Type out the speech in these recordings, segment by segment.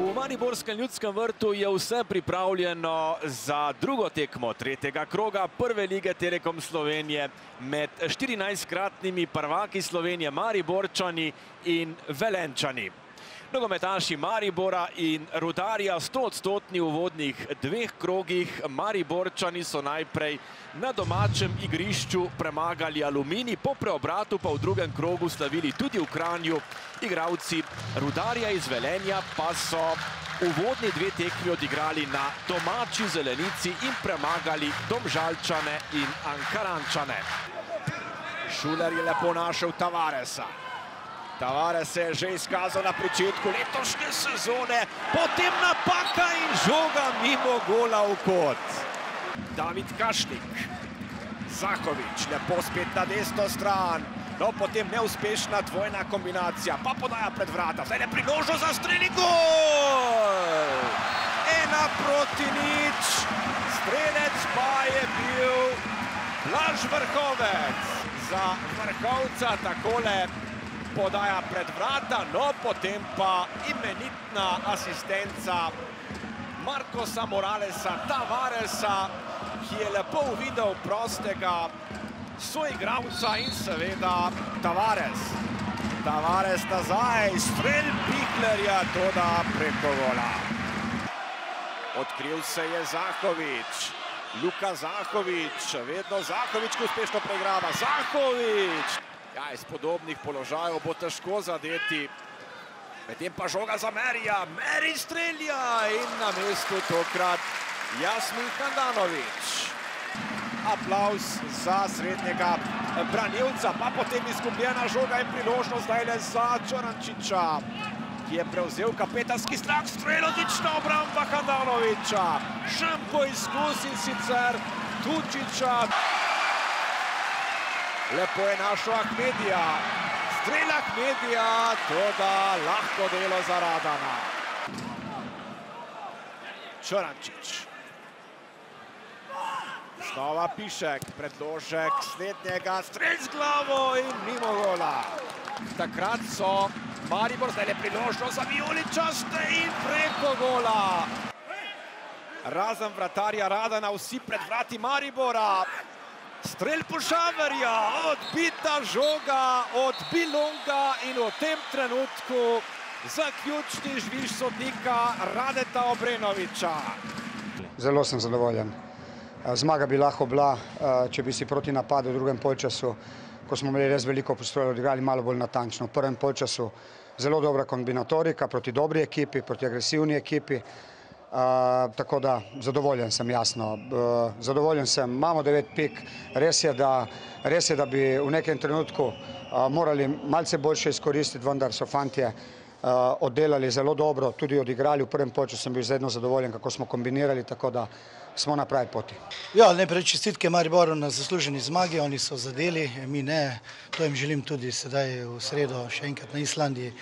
V Mariborskem Ljudskem vrtu je vse pripravljeno za drugo tekmo tretjega kroga prve lige Telekom Slovenije med 14-kratnimi prvaki Slovenije Mariborčani in Velenjčani. Nogometaši Maribora in Rudarja 100-odstotni v uvodnih dveh krogih. Mariborčani so najprej na domačem igrišču premagali Aluminij, po preobratu pa v drugem krogu slavili tudi v Kranju. Igralci Rudarja iz Velenja pa so uvodni dve tekmi odigrali na domači zelenici in premagali Domžalčane in Ankarančane. Šuler je lepo našel Tavaresa. Tavares se je že izkazal na pričetku letošnje sezone, potem napaka in žoga mimo gola v kot. David Kašnik, Zahovič, lepo spet na desno stran, no potem neuspešna dvojna kombinacija, pa podaja pred vrata, zdaj je priložnost za strel in gol! 1:0, strelec pa je bil Blaž Vrhovec. Za vrhovca takole podaja pred vrata, no potem pa imenitna asistenca Marcosa Moralesa, Tavaresa, ki je lepo uvidel prostega soigralca in seveda Tavares. Tavares nazaj, strel Pihlerja, toda preko gola. Odkril se je Zahovič, Luka Zahovič, vedno Zahovič, ki uspešno preigrava. Zahovič! Ja, iz podobnih položajev bo težko zadeti. Medtem pa žoga za Merija. Meri strelja in na mestu tokrat Jasmin Handanović. Aplavz za srednjega branilca, pa potem izgubljena žoga in priložnost zdajle za Čorančiča, ki je prevzel kapetanski strah. Strel, odlična obramba Handanovića. Šempo izkusi sicer Tučiča. Lepo je našel Ahmedija. Strel Ahmedija, toda lahko delo za Radana. Čorančič. Znova Pišek, predložek slednjega, strel z glavo in mimo gola. Takrat so Maribor, zdaj je priložnost za vijoličaste in preko gola. Razen vratarja Radana, vsi pred vrati Maribora. Strel Pušaverja, odbita žoga od Bilonga in v tem trenutku zaključni žviž sodnika Radeta Obrenovića. Zelo sem zadovoljen. Zmaga bi lahko bila, če bi si proti napadu v drugem polčasu, ko smo imeli res veliko prostora, odigrali malo bolj natančno. V prvem polčasu zelo dobra kombinatorika proti dobri ekipi, proti agresivni ekipi. Tako da zadovoljen sem, jasno. Zadovoljen sem, imamo 9 pik. Res je, da bi v nekem trenutku morali malce boljše izkoristiti, vendar so fantje oddelali zelo dobro, tudi odigrali. V prvem polčasu sem bil izredno zadovoljen, kako smo kombinirali, tako da smo na pravi poti. Ja, najprej čestitke Mariboru na zasluženi zmagi, oni so zadeli, mi ne. To jim želim tudi sedaj v sredo še enkrat na Islandiji,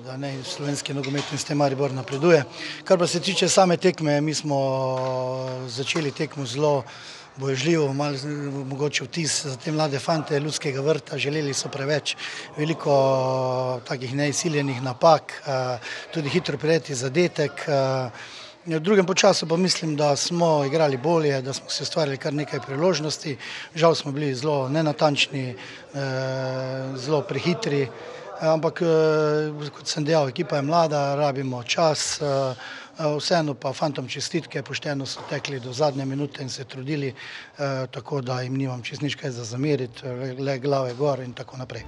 da ne slovenski nogomet in s tem Maribor napreduje. Kar pa se tiče same tekme, mi smo začeli tekmo zelo boježljivo, malo mogoče vtis za te mlade fante Ljudskega vrta, želeli so preveč, veliko takih neizsiljenih napak, tudi hitro prijeti zadetek. V drugem počasu pa mislim, da smo igrali bolje, da smo si ustvarili kar nekaj priložnosti. Žal smo bili zelo nenatančni, zelo prehitri, ampak kot sem dejal, ekipa je mlada, rabimo čas, vseeno pa fantom čestitke, pošteno so tekli do zadnje minute in se trudili, tako da jim nimam čist nič kaj za zameriti, le glave gor in tako naprej.